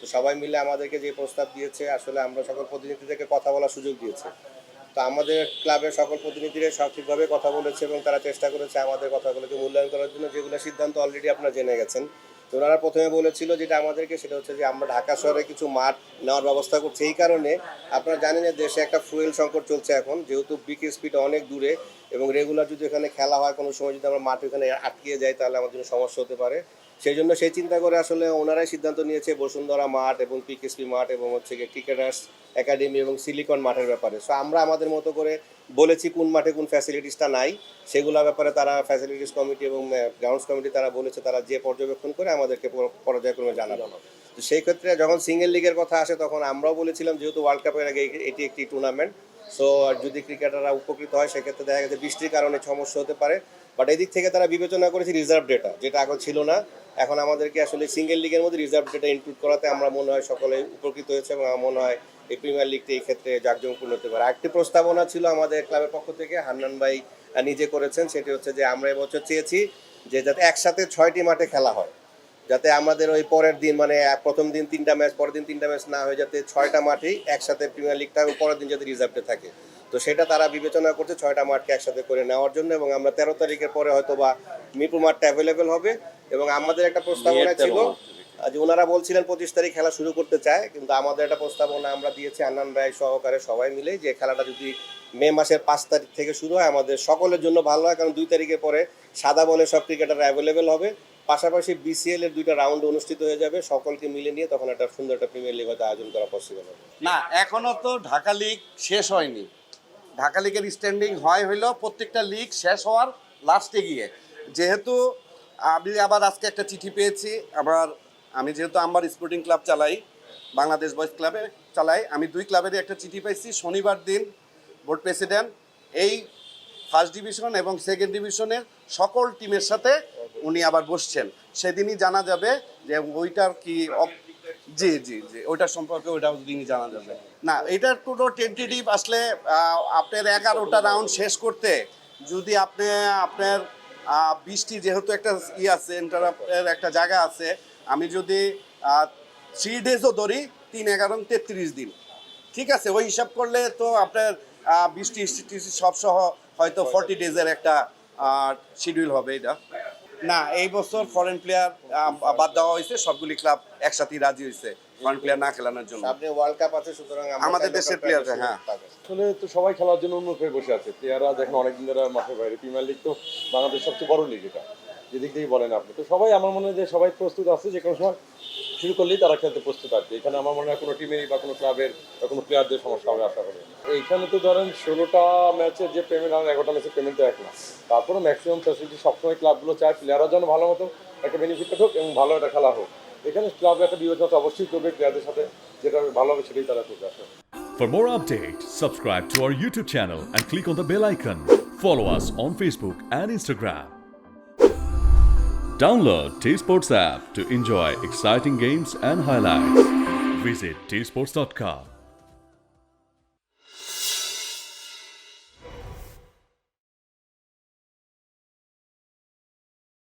তো সবাই মিলে আমাদেরকে যে প্রস্তাব দিয়েছে, আসলে আমরা সকল প্রতিনিধিদেরকে কথা বলার সুযোগ দিয়েছে। তো আমাদের ক্লাবের সকল প্রতিনিধিরা সঠিকভাবে কথা বলেছে এবং তারা চেষ্টা করেছে আমাদের কথাগুলোকে মূল্যায়ন করার জন্য, যেগুলো সিদ্ধান্ত অলরেডি আপনারা জেনে গেছেন। তো ওনারা প্রথমে বলেছিল যেটা আমাদেরকে, সেটা হচ্ছে যে আমরা ঢাকা শহরে কিছু মাঠ নেওয়ার ব্যবস্থা করছি। এই কারণে আপনারা জানেন যে দেশে একটা ফুয়েল সংকট চলছে এখন, যেহেতু বিগ স্পিড অনেক দূরে এবং রেগুলার যদি এখানে খেলা হয়, কোনো সময় যদি আমরা মাঠ এখানে আটকে যাই তাহলে আমাদের জন্য সমস্যা হতে পারে। সেই জন্য সেই চিন্তা করে আসলে ওনারাই সিদ্ধান্ত নিয়েছে বসুন্ধরা মাঠ এবং পিকেএসপি মাঠ এবং হচ্ছে গিয়ে ক্রিকেটার্স একাডেমি এবং সিলিকন মাঠের ব্যাপারে। সো আমরা আমাদের মতো করে বলেছি কোন মাঠে কোন ফ্যাসিলিটিসটা নাই, সেগুলোর ব্যাপারে তারা ফ্যাসিলিটিস কমিটি এবং গ্রাউন্ডস কমিটি তারা বলেছে তারা যে পর্যবেক্ষণ করে আমাদেরকে পর্যায়ক্রমে জানানো। তো সেই ক্ষেত্রে যখন সিঙ্গেল লিগের কথা আসে তখন আমরাও বলেছিলাম যেহেতু ওয়ার্ল্ড কাপের আগে এটি একটি টুর্নামেন্ট, সো যদি ক্রিকেটাররা উপকৃত হয় সেক্ষেত্রে দেখা গেছে বৃষ্টির কারণে সমস্যা হতে পারে। বাট এদিক থেকে তারা বিবেচনা করেছে রিজার্ভ ডেটা, যেটা আগে ছিল না। এখন আমাদেরকে আসলে সিঙ্গেল লিগের মধ্যে রিজার্ভ ডেটা ইনক্লুড করাতে আমরা মনে হয় সকলে উপকৃত হয়েছে এবং আমার মনে হয় এই প্রিমিয়ার লিগটি এই ক্ষেত্রে জাঁকজমকপূর্ণ হতে পারে। আরেকটি প্রস্তাবনা ছিল আমাদের ক্লাবের পক্ষ থেকে, হান্নান ভাই নিজে করেছেন, সেটি হচ্ছে যে আমরা এবছর চেয়েছি যে যাতে একসাথে 6টি মাঠে খেলা হয়, যাতে আমাদের ওই পরের দিন মানে প্রথম দিন 3টা ম্যাচ, পরের দিন 3টা ম্যাচ না হয়ে যাতে 6টা মাঠেই একসাথে প্রিমিয়ার লিগটা এবং পরের দিন যাতে রিজার্ভে থাকে। তো সেটা তারা বিবেচনা করছে 6টা মাঠকে একসাথে করে নেওয়ার জন্য, এবং আমরা 13 তারিখের পরে হয়তো বা মিরপুর মাঠটা অ্যাভেলেবেল হবে। এবং আমাদের একটা প্রস্তাবনা ছিল যে ওনারা বলছিলেন 25 তারিখ খেলা শুরু করতে চায়, কিন্তু আমাদের একটা প্রস্তাবনা আমরা দিয়েছি আন্নান ভাই সহকারে সবাই মিলে, যে খেলাটা যদি মে মাসের 5 তারিখ থেকে শুরু হয় আমাদের সকলের জন্য ভালো হয়, কারণ 2 তারিখের পরে সাদা বলে সব ক্রিকেটাররা অ্যাভেলেবেল হবে, পাশাপাশি বিসিএল এর 2টা রাউন্ড অনুষ্ঠিত হয়ে যাবে, সকলকে মিলে নিয়ে তখন একটা সুন্দর একটা প্রিমিয়ার লিগ হয়তো আয়োজন করা পসিবল হবে। না, এখনো তো ঢাকা লিগ শেষ হয়নি। ঢাকা লিগের স্ট্যান্ডিং হইল প্রত্যেকটা লিগ শেষ হওয়ার লাস্টে গিয়ে। যেহেতু আমি আবার আজকে একটা চিঠি পেয়েছি, আমি যেহেতু আমার স্পোর্টিং ক্লাব চালাই, বাংলাদেশ বয়েজ ক্লাবে চালাই, আমি 2 ক্লাবেরই একটা চিঠি পাইছি। শনিবার দিন বোর্ড প্রেসিডেন্ট এই ফার্স্ট ডিভিশন এবং সেকেন্ড ডিভিশনের সকল টিমের সাথে উনি আবার বসছেন। সেদিনই জানা যাবে যে ওইটার কি জি জি জি ওইটার সম্পর্কে ওইটাও দিনই জানা যাবে। না, এটার কোনো টেন্টেটিভ আসলে আপনার 11টা রাউন্ড শেষ করতে যদি আপনার 20টি যেহেতু একটা আছে এন্টারের একটা জায়গা আছে, আমি যদি 3 ডেজও ধরি 3 11 33 দিন, ঠিক আছে, ওই হিসাব করলে তো আপনার 20টি সব সহ হয়তো 40 ডেজের একটা শিডিউল হবে এটা। না, এই বছর ফরেন প্লেয়ার বাদ দেওয়া হয়েছে, সবগুলি ক্লাব একসাথেই রাজি হয়েছে ফরেন প্লেয়ার না খেলানোর জন্য। সামনে ওয়ার্ল্ড কাপ আছে, সুতরাং আমাদের দেশের প্লেয়ার, হ্যাঁ, আসলে তো সবাই খেলার জন্য উন্মুখ হয়ে বসে আছে। প্লেয়াররা দেখেন অনেকদিন ধরে মাঠের বাইরে। প্রিমিয়ার লিগ তো বাংলাদেশের সবচেয়ে বড় লিগ, এটা যেদিক থেকেই বলেন আপনি। তো সবাই আমার মনে হয় যে সবাই প্রস্তুত আছে, যে কোনো সময় শুরু করলেই তারা খেলতে প্রস্তুত আছে। এখানে আমার মনে হয় কোনো টিমেরই বা কোনো ক্লাবের বা কোনো প্লেয়ারদের সমস্যা হবে আশা করি। এইখানে তো ধরেন 16টা ম্যাচের যে পেমেন্ট হয়, 11টা ম্যাচের পেমেন্ট তো এক না। তারপরে ম্যাক্সিমাম ফ্যাসিলিটি সবসময় ক্লাবগুলো চায় প্লেয়াররা যেন ভালো মতো একটা বেনিফিট হোক এবং ভালো একটা খেলা হোক। এখানে ক্লাবের একটা বিবেচনা অবশ্যই করবে, প্লেয়ারদের সাথে যেটা ভালো হবে সেটাই তারা করবে আসলে। For more updates, subscribe to our YouTube channel and click on the bell icon. Follow us on Facebook and Instagram. Download T-Sports app to enjoy exciting games and highlights. Visit tsports.com.